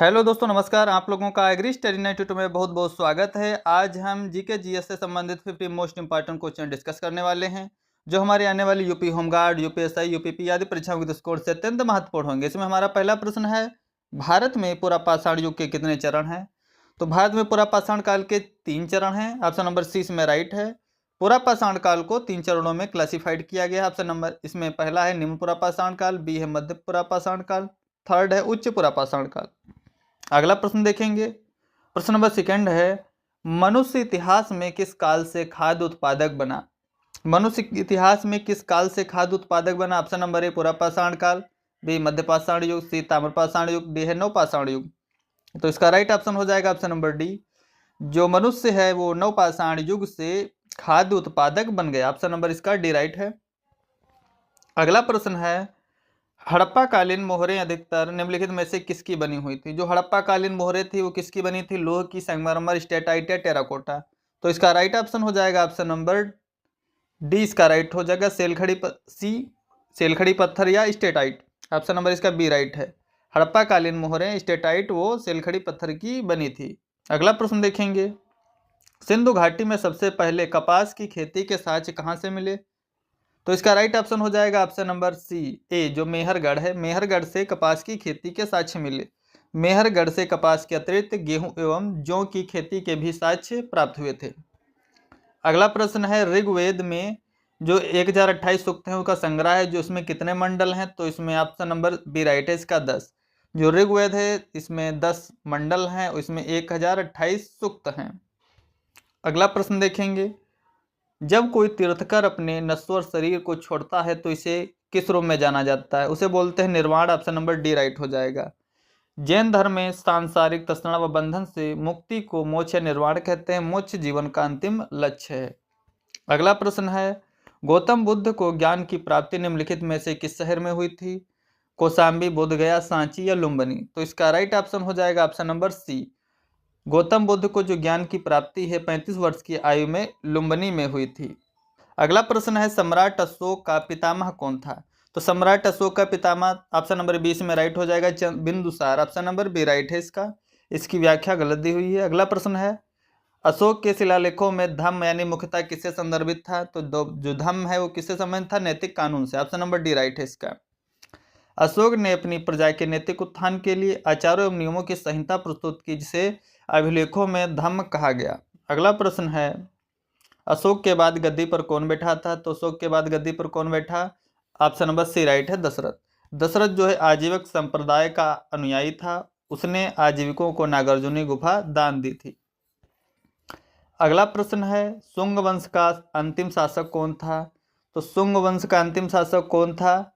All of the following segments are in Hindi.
हेलो दोस्तों, नमस्कार। आप लोगों का एग्री स्टडी 92 में बहुत बहुत स्वागत है। आज हम जीके जीएस से संबंधित 50 मोस्ट इंपॉर्टेंट क्वेश्चन डिस्कस करने वाले हैं, जो हमारी आने वाली यूपी होमगार्ड, यूपीएसआई, यूपीपी आदि परीक्षाओं के दृष्टिकोण से अत्यंत महत्वपूर्ण होंगे। इसमें हमारा पहला प्रश्न है, भारत में पूरा पाषाण युग के कितने चरण हैं? तो भारत में पूरा पाषाण काल के 3 चरण हैं। ऑप्शन नंबर सी इसमें राइट है। पूरा पाषाण काल को 3 चरणों में क्लासिफाइड किया गया है। ऑप्शन नंबर इसमें पहला है निम्न पूरा पाषाण काल, बी है मध्य पूरा पाषाण काल, थर्ड है उच्च पूरा पाषाण काल। अगला प्रश्न देखेंगे, प्रश्न नंबर सेकंड है, मनुष्य इतिहास में किस काल से खाद्य उत्पादक बना? मनुष्य इतिहास में किस काल से खाद्य उत्पादक बना? ऑप्शन नंबर ए पूरा पाषाण काल, बी मध्य पाषाण युग, सी ताम्र पाषाण युग, डी है नव पाषाण युग। तो इसका राइट ऑप्शन हो जाएगा ऑप्शन नंबर डी। जो मनुष्य है वो नव पाषाण युग से खाद्य उत्पादक बन गया। ऑप्शन नंबर इसका डी राइट है। अगला प्रश्न है, हड़प्पा कालीन मोहरें अधिकतर निम्नलिखित में से किसकी बनी हुई थी? जो हड़प्पा कालीन मोहरें थी वो किसकी बनी थी? लोह की, संगमरमर, स्टेटाइट या टेराकोटा। तो इसका राइट ऑप्शन हो जाएगा ऑप्शन नंबर डी। इसका राइट हो जाएगा सेलखड़ी पत्थर या स्टेटाइट। ऑप्शन नंबर इसका बी राइट है। हड़प्पा कालीन मोहरें स्टेटाइट वो सेलखड़ी पत्थर की बनी थी। अगला प्रश्न देखेंगे, सिंधु घाटी में सबसे पहले कपास की खेती के साक्ष्य कहाँ से मिले? तो इसका राइट ऑप्शन हो जाएगा ऑप्शन नंबर सी ए, जो मेहरगढ़ है। मेहरगढ़ से कपास की खेती के साक्ष्य मिले। मेहरगढ़ से कपास के अतिरिक्त गेहूं एवं जौ की खेती के भी साक्ष्य प्राप्त हुए थे। अगला प्रश्न है, ऋग्वेद में जो 1028 सूक्त हैं उसका संग्रह है, जो इसमें कितने मंडल हैं? तो इसमें ऑप्शन नंबर बी राइट है, इसका 10। जो ऋग्वेद है इसमें 10 मंडल हैं, इसमें 1028 सूक्त हैं। अगला प्रश्न देखेंगे, जब कोई तीर्थकर अपने नश्वर शरीर को छोड़ता है तो इसे किस रूप में जाना जाता है? उसे बोलते हैं निर्वाण। ऑप्शन नंबर डी राइट हो जाएगा। जैन धर्म में सांसारिक तृष्णा व बंधन से मुक्ति को मोक्ष या निर्वाण कहते हैं। मोक्ष जीवन का अंतिम लक्ष्य है। अगला प्रश्न है, गौतम बुद्ध को ज्ञान की प्राप्ति निम्नलिखित में से किस शहर में हुई थी? कौशाम्बी, बोधगया, सांची या लुम्बिनी। तो इसका राइट ऑप्शन हो जाएगा option number C. Gautam Buddha को जो ज्ञान की प्राप्ति है 35 वर्ष की आयु में लुम्बिनी में हुई थी। अगला प्रश्न है, सम्राट अशोक का पितामह कौन था? तो सम्राट अशोक का पितामह ऑप्शन नंबर 20 में राइट हो जाएगा Bindusar. Option number B right है इसका। इसकी व्याख्या गलत दी हुई है। अगला प्रश्न है, अशोक के शिलालेखों में धम्म यानी मुख्यतः किससे संदर्भित था? तो जो धम्म है वो किससे संबंधित था? नैतिक कानून से। ऑप्शन नंबर डी राइट है इसका। अशोक ने अपनी प्रजा के नैतिक उत्थान के लिए आचारों एवं नियमों की संहिता प्रस्तुत की, जिसे अभिलेखों में धम्म कहा गया। अगला प्रश्न है, अशोक के बाद गद्दी पर कौन बैठा था? तो अशोक के बाद गद्दी पर कौन बैठा? ऑप्शन नंबर सी राइट है, दशरथ। दशरथ जो है आजीवक संप्रदाय का अनुयायी था। उसने आजीविकों को नागार्जुनी गुफा दान दी थी। अगला प्रश्न है, शुंग वंश का अंतिम शासक कौन था? तो शुंग वंश का अंतिम शासक कौन था?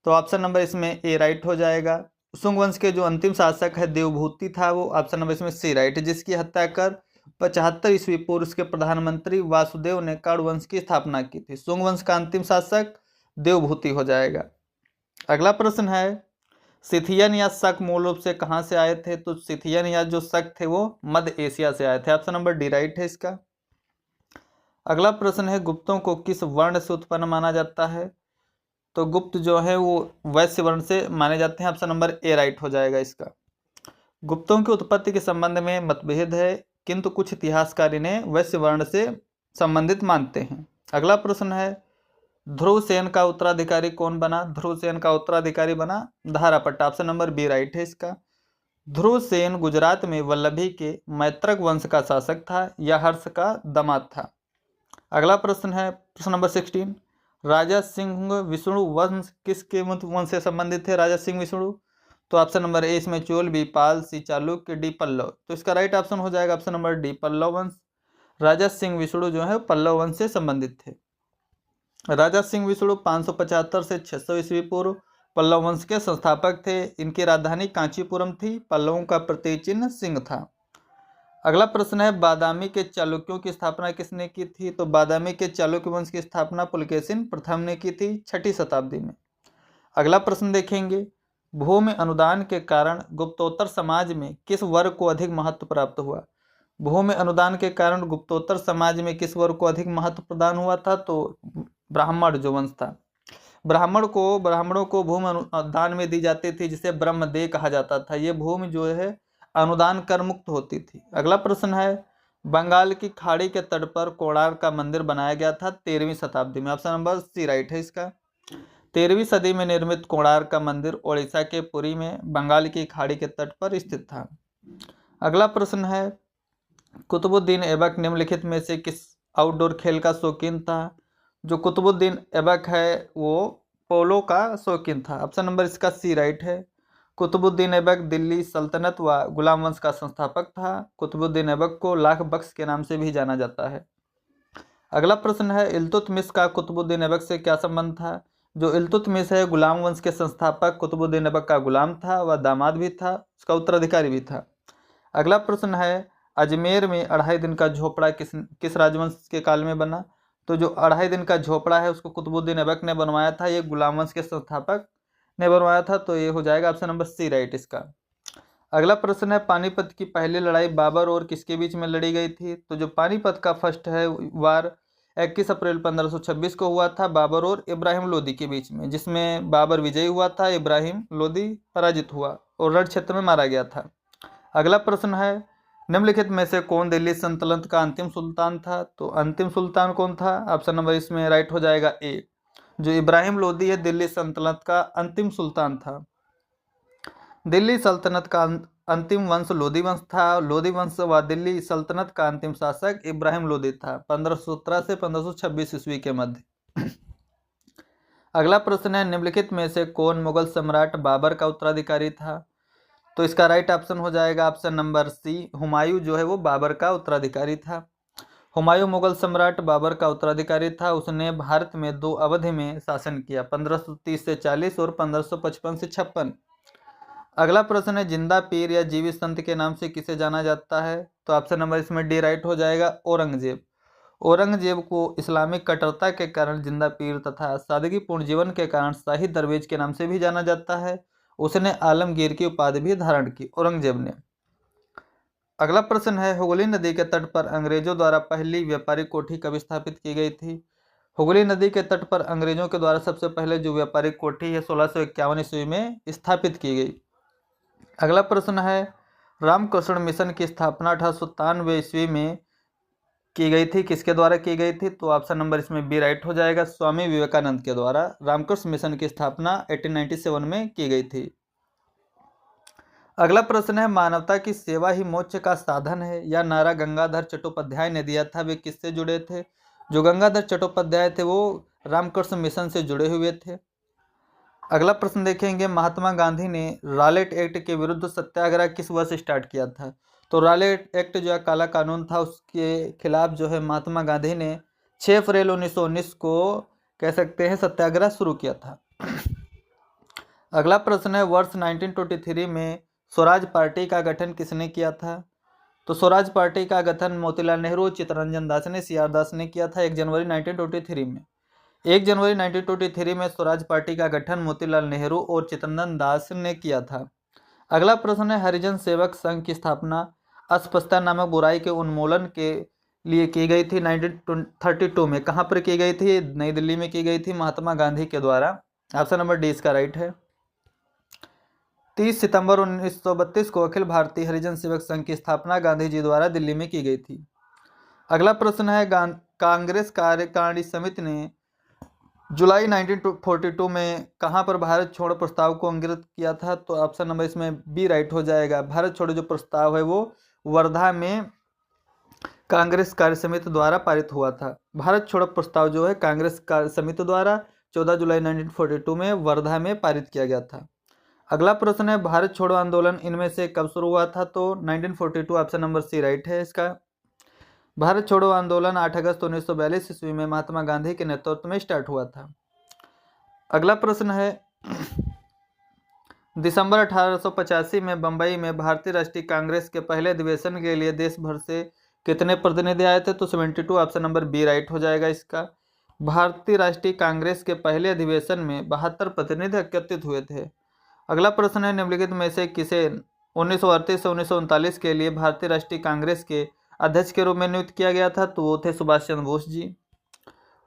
तो ऑप्शन नंबर इसमें ए राइट हो जाएगा। शुंग वंश के जो अंतिम शासक है देवभूति था, वो ऑप्शन नंबर इसमें सी राइट है, जिसकी हत्या कर 75 ईस्वी पूर्व के प्रधानमंत्री वासुदेव ने कर्ण वंश की स्थापना की थी। शुंग वंश का अंतिम शासक देवभूति हो जाएगा। अगला प्रश्न है, सिथियन या शक मूल रूप से कहाँ से आए थे? तो सिथियन या जो शक थे वो मध्य एशिया से आए थे। ऑप्शन नंबर डी राइट है इसका। अगला प्रश्न है, गुप्तों को किस वर्ण से उत्पन्न माना जाता है? तो गुप्त जो है वो वैश्य वर्ण से माने जाते हैं। ऑप्शन नंबर ए राइट हो जाएगा इसका। गुप्तों की उत्पत्ति के संबंध में मतभेद है, किंतु कुछ इतिहासकार इन्हें वैश्य वर्ण से संबंधित मानते हैं। अगला प्रश्न है, ध्रुवसेन का उत्तराधिकारी कौन बना? ध्रुवसेन का उत्तराधिकारी बना धारापट्ट। ऑप्शन नंबर बी राइट है इसका। ध्रुवसेन गुजरात में वल्लभी के मैत्रक वंश का शासक था या हर्ष का दामाद था। अगला प्रश्न है, प्रश्न नंबर 16, राजा सिंह विष्णु वंश किसके वंश से संबंधित थे? राजा सिंह विष्णु। तो ऑप्शन नंबर ए इसमें चोल, बी पाल, सी चालुक्य, डी पल्लव। तो इसका राइट ऑप्शन हो जाएगा ऑप्शन नंबर डी पल्लव वंश। राजा सिंह विष्णु जो है पल्लव वंश से संबंधित थे। राजा सिंह विष्णु 575 से 600 ईस्वी पूर्व पल्लव वंश के संस्थापक थे। इनकी राजधानी कांचीपुरम थी। पल्लवों का प्रतीक चिन्ह सिंह था। अगला प्रश्न है, बादामी के चालुक्यों की स्थापना किसने की थी? तो बादामी के चालुक्य वंश की स्थापना पुलकेशिन प्रथम ने की थी 6ठी शताब्दी में। अगला प्रश्न देखेंगे, भूमि अनुदान के कारण गुप्तोत्तर समाज में किस वर्ग को अधिक महत्व प्राप्त हुआ? भूमि अनुदान के कारण गुप्तोत्तर समाज में किस वर्ग को अधिक महत्व प्रदान हुआ था? तो ब्राह्मण जो वंश था। ब्राह्मणों को भूमि अनुदान में दी जाती थी, जिसे ब्रह्मदेय कहा जाता था। ये भूमि जो है अनुदान कर मुक्त होती थी। अगला प्रश्न है, बंगाल की खाड़ी के तट पर कोणार्क का मंदिर बनाया गया था 13वीं शताब्दी में। ऑप्शन नंबर सी राइट है इसका। 13वीं सदी में निर्मित कोणार्क का मंदिर ओडिशा के पुरी में बंगाल की खाड़ी के तट पर स्थित था। अगला प्रश्न है, कुतुबुद्दीन ऐबक निम्नलिखित में से किस आउटडोर खेल का शौकीन था? जो कुतुबुद्दीन ऐबक है वो पोलो का शौकीन था। ऑप्शन नंबर इसका सी राइट है। कुतुबुद्दीन ऐबक दिल्ली सल्तनत व गुलाम वंश का संस्थापक था। कुतुबुद्दीन ऐबक को लाख बख्श के नाम से भी जाना जाता है। अगला प्रश्न है, इल्तुतमिश का कुतुबुद्दीन ऐबक से क्या संबंध था? जो इल्तुतमिश है गुलाम वंश के संस्थापक कुतुबुद्दीन ऐबक का गुलाम था, वह दामाद भी था, उसका उत्तराधिकारी भी था। अगला प्रश्न है, अजमेर में 2.5 दिन का झोपड़ा किस राजवंश के काल में बना? तो जो 2.5 दिन का झोपड़ा है उसको कुतुबुद्दीन ऐबक ने बनवाया था, ये गुलाम वंश के संस्थापक ने बनवाया था, तो ये हो जाएगा ऑप्शन नंबर सी राइट इसका। अगला प्रश्न है, पानीपत की पहली लड़ाई बाबर और किसके बीच में लड़ी गई थी? तो जो पानीपत का फर्स्ट है वार 21 अप्रैल 1526 को हुआ था बाबर और इब्राहिम लोदी के बीच में, जिसमें बाबर विजयी हुआ था, इब्राहिम लोदी पराजित हुआ और रण क्षेत्र में मारा गया था। अगला प्रश्न है, निम्नलिखित में से कौन दिल्ली सल्तनत का अंतिम सुल्तान था? तो अंतिम सुल्तान कौन था? ऑप्शन नंबर इसमें राइट हो जाएगा ए। जो इब्राहिम लोदी है दिल्ली सल्तनत का अंतिम सुल्तान था। दिल्ली सल्तनत का अंतिम वंश लोदी वंश था। लोदी वंश व दिल्ली सल्तनत का अंतिम शासक इब्राहिम लोदी था 1517 से 1526 ईस्वी के मध्य। अगला प्रश्न है, निम्नलिखित में से कौन मुगल सम्राट बाबर का उत्तराधिकारी था? तो इसका राइट ऑप्शन हो जाएगा ऑप्शन नंबर सी, हुमायूं जो है वो बाबर का उत्तराधिकारी था। हुमायूं मुगल सम्राट बाबर का उत्तराधिकारी था। उसने भारत में 2 अवधि में शासन किया, 1530 से 40 और 1555 से 56। अगला प्रश्न है, जिंदा पीर या जीवित संत के नाम से किसे जाना जाता है? तो ऑप्शन नंबर इसमें डी राइट हो जाएगा, औरंगजेब। औरंगजेब को इस्लामिक कट्टरता के कारण जिंदा पीर तथा सादगीपूर्ण जीवन के कारण शाही दरवेज के नाम से भी जाना जाता है। उसने आलमगीर की उपाधि भी धारण की औरंगजेब ने। अगला प्रश्न है, हुगली नदी के तट पर अंग्रेजों द्वारा पहली व्यापारिक कोठी कब स्थापित की गई थी? हुगली नदी के तट पर अंग्रेजों के द्वारा सबसे पहले जो व्यापारिक कोठी है 1651 ईस्वी में स्थापित की गई। अगला प्रश्न है, रामकृष्ण मिशन की स्थापना 1897 ईस्वी में की गई थी, किसके द्वारा की गई थी? तो ऑप्शन नंबर इसमें बी राइट हो जाएगा, स्वामी विवेकानंद के द्वारा रामकृष्ण मिशन की स्थापना 1897 में की गई थी। अगला प्रश्न है, मानवता की सेवा ही मोक्ष का साधन है या नारा गंगाधर चट्टोपाध्याय ने दिया था, वे किससे जुड़े थे? जो गंगाधर चट्टोपाध्याय थे वो रामकृष्ण मिशन से जुड़े हुए थे। अगला प्रश्न देखेंगे, महात्मा गांधी ने रॉलेट एक्ट के विरुद्ध सत्याग्रह किस वर्ष स्टार्ट किया था? तो रॉलेट एक्ट जो है काला कानून था, उसके खिलाफ जो है महात्मा गांधी ने 6 अप्रैल 1919 को कह सकते हैं सत्याग्रह शुरू किया था। अगला प्रश्न है, वर्ष 1923 में स्वराज पार्टी का गठन किसने किया था? तो स्वराज पार्टी का गठन मोतीलाल नेहरू, चित्तरंजन दास ने, सी आर दास ने किया था 1 जनवरी 1923 में। 1 जनवरी 1923 में स्वराज पार्टी का गठन मोतीलाल नेहरू और चित्तरंजन दास ने किया था। अगला प्रश्न है, हरिजन सेवक संघ की स्थापना अस्पृश्यता नामक बुराई के उन्मूलन के लिए की गई थी 1932 में। कहाँ पर की गई थी? नई दिल्ली में की गई थी महात्मा गांधी के द्वारा। ऑप्शन नंबर डी इसका राइट है। 30 सितंबर 1932 को अखिल भारतीय हरिजन सेवक संघ की स्थापना गांधी जी द्वारा दिल्ली में की गई थी। अगला प्रश्न है, कांग्रेस कार्यकारिणी समिति ने जुलाई 1942 में कहां पर भारत छोड़ो प्रस्ताव को अंगीकृत किया था? तो ऑप्शन नंबर इसमें बी राइट हो जाएगा। भारत छोड़ो जो प्रस्ताव है वो वर्धा में कांग्रेस कार्य समिति द्वारा पारित हुआ था। भारत छोड़ो प्रस्ताव जो है कांग्रेस कार्य समिति द्वारा 14 जुलाई 1942 में वर्धा में पारित किया गया था। अगला प्रश्न है, भारत छोड़ो आंदोलन इनमें से कब शुरू हुआ था? तो 1942 ऑप्शन नंबर सी राइट है इसका। भारत छोड़ो आंदोलन 8 अगस्त 1942 ईस्वी में महात्मा गांधी के नेतृत्व में स्टार्ट हुआ था। अगला प्रश्न है, दिसंबर 1885 में बंबई में भारतीय राष्ट्रीय कांग्रेस के पहले अधिवेशन के लिए देश भर से कितने प्रतिनिधि आए थे? तो 72 ऑप्शन नंबर बी राइट हो जाएगा इसका। भारतीय राष्ट्रीय कांग्रेस के पहले अधिवेशन में 72 प्रतिनिधि एकत्रित हुए थे। अगला प्रश्न है, निम्नलिखित में से किसे 1938 से 1939 के लिए भारतीय राष्ट्रीय कांग्रेस के अध्यक्ष के रूप में नियुक्त किया गया था? तो वो थे सुभाष चंद्र बोस जी।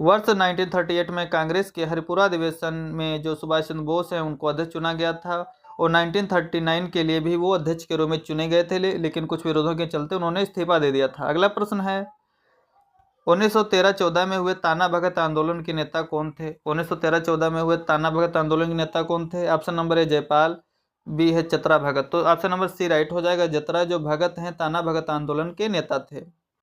वर्ष 1938 में कांग्रेस के हरिपुरा अधिवेशन में जो सुभाष चंद्र बोस हैं उनको अध्यक्ष चुना गया था, और 1939 के लिए भी वो अध्यक्ष के रूप में चुने गए थे, लेकिन कुछ विरोधों के चलते उन्होंने इस्तीफा दे दिया था। अगला प्रश्न है 1913-14 में हुए ताना भगत आंदोलन के नेता कौन थे? 1913-14 में हुए ताना भगत आंदोलन के नेता कौन थे? Option number A Jaipal, B है चतरा भगत। तो ऑप्शन नंबर सी राइट हो जाएगा, जतरा जो भगत हैं ताना भगत आंदोलन के नेता थे।